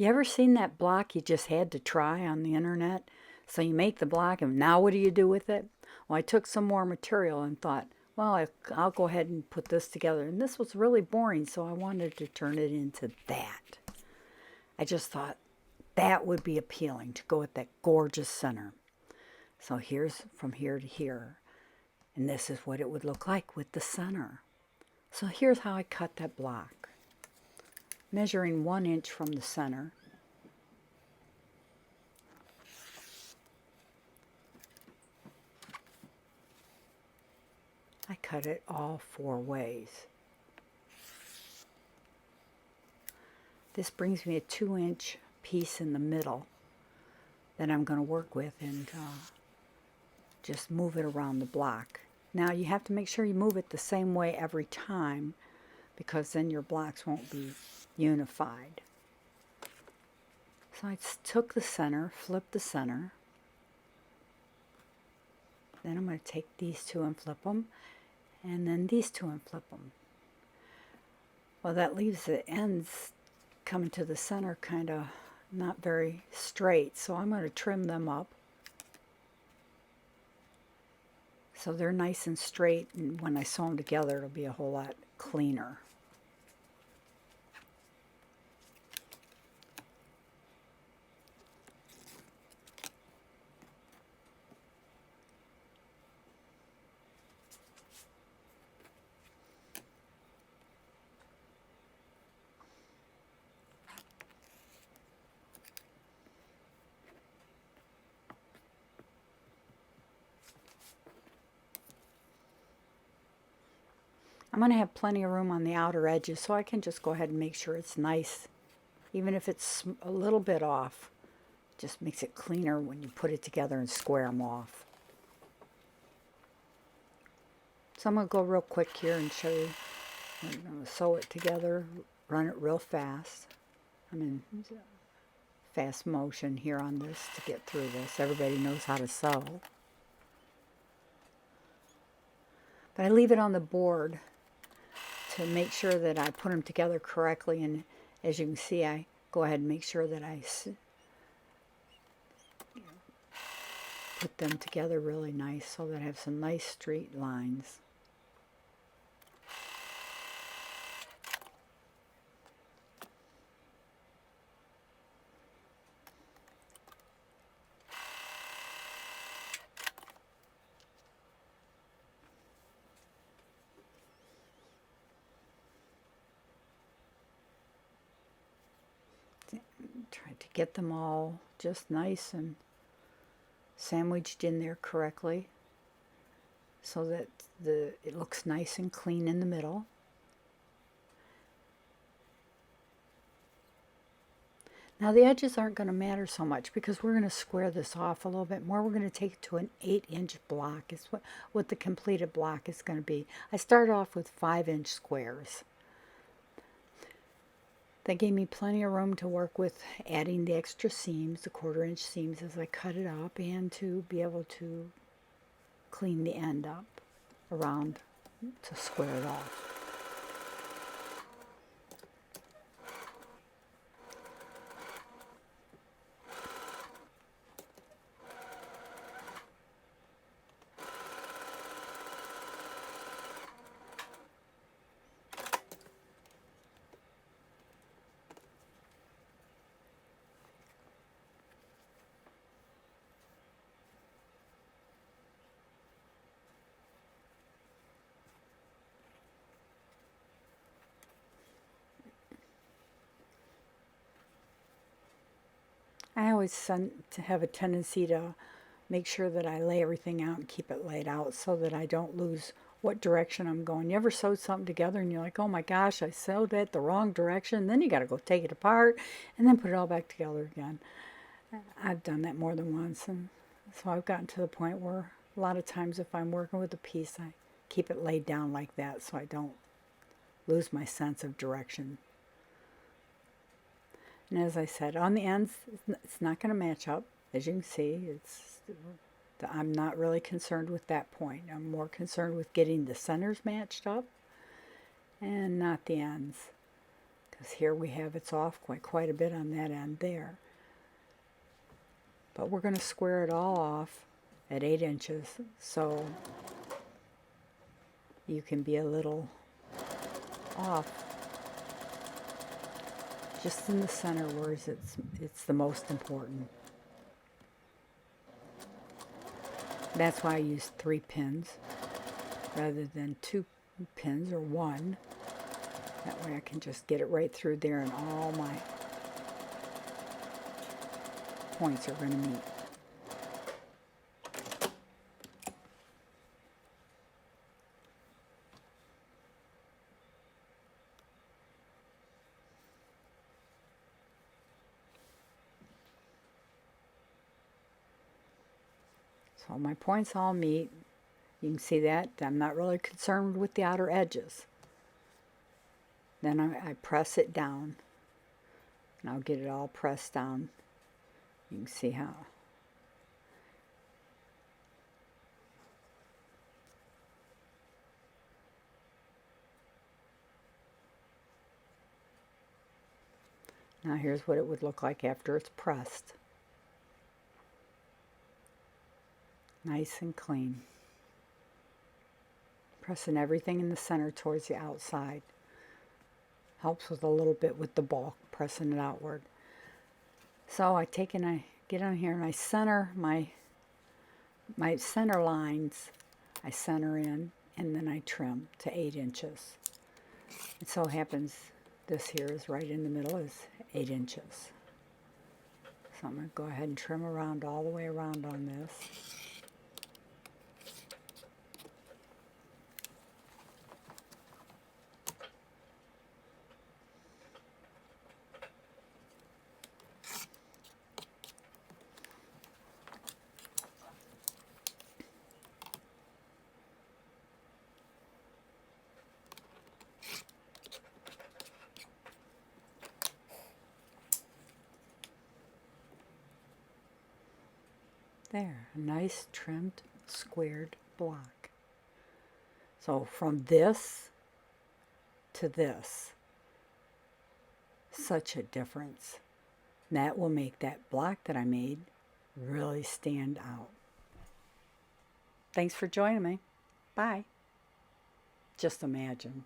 You ever seen that block you just had to try on the internet? So you make the block, and now what do you do with it? Well, I took some more material and thought, well, I'll go ahead and put this together. And this was really boring, so I wanted to turn it into that. I just thought that would be appealing to go with that gorgeous center. So here's from here to here. And this is what it would look like with the center. So here's how I cut that block. Measuring 1 inch from the center. I cut it all 4 ways. This brings me a 2-inch piece in the middle that I'm going to work with and just move it around the block. Now you have to make sure you move it the same way every time, because then your blocks won't be unified. So I took the center, flipped the center. Then I'm going to take these two and flip them, and then these two and flip them. Well, that leaves the ends coming to the center kind of not very straight, so I'm going to trim them up so they're nice and straight, and when I sew them together it'll be a whole lot cleaner. I'm going to have plenty of room on the outer edges, so I can just go ahead and make sure it's nice. Even if it's a little bit off, it just makes it cleaner when you put it together and square them off. So I'm going to go real quick here and show you. I'm going to sew it together, run it real fast. I'm in fast motion here on this to get through this. Everybody knows how to sew. But I leave it on the board to make sure that I put them together correctly, and as you can see, I go ahead and make sure that I put them together really nice so that I have some nice straight lines. Try to get them all just nice and sandwiched in there correctly so that it looks nice and clean in the middle. Now the edges aren't going to matter so much because we're going to square this off a little bit more. We're going to take it to an 8-inch block is what the completed block is going to be. I started off with 5-inch squares. That gave me plenty of room to work with adding the extra seams, the 1/4-inch seams as I cut it up, and to be able to clean the end up around to square it off. I always have a tendency to make sure that I lay everything out and keep it laid out so that I don't lose what direction I'm going. You ever sewed something together and you're like, oh my gosh, I sewed it the wrong direction. Then you got to go take it apart and then put it all back together again. I've done that more than once, and so I've gotten to the point where a lot of times if I'm working with a piece, I keep it laid down like that so I don't lose my sense of direction. And as I said, on the ends, it's not going to match up. As you can see, I'm not really concerned with that point. I'm more concerned with getting the centers matched up and not the ends. Because here we have it's off quite a bit on that end there. But we're going to square it all off at 8 inches, so you can be a little off just in the center where it's the most important. That's why I use 3 pins rather than 2 pins or 1. That way I can just get it right through there and all my points are going to meet. So my points all meet. You can see that I'm not really concerned with the outer edges. Then I press it down, and I'll get it all pressed down. You can see how. Now here's what it would look like after it's pressed. Nice and clean. Pressing everything in the center towards the outside. Helps with a little bit with the bulk, pressing it outward. So I take and I get on here and I center my center lines. I center in and then I trim to 8 inches. It so happens this here is right in the middle, is 8 inches. So I'm going to go ahead and trim around all the way around on this. There, a nice trimmed squared block. So from this to this, such a difference. That will make that block that I made really stand out. Thanks for joining me. Bye. Just imagine.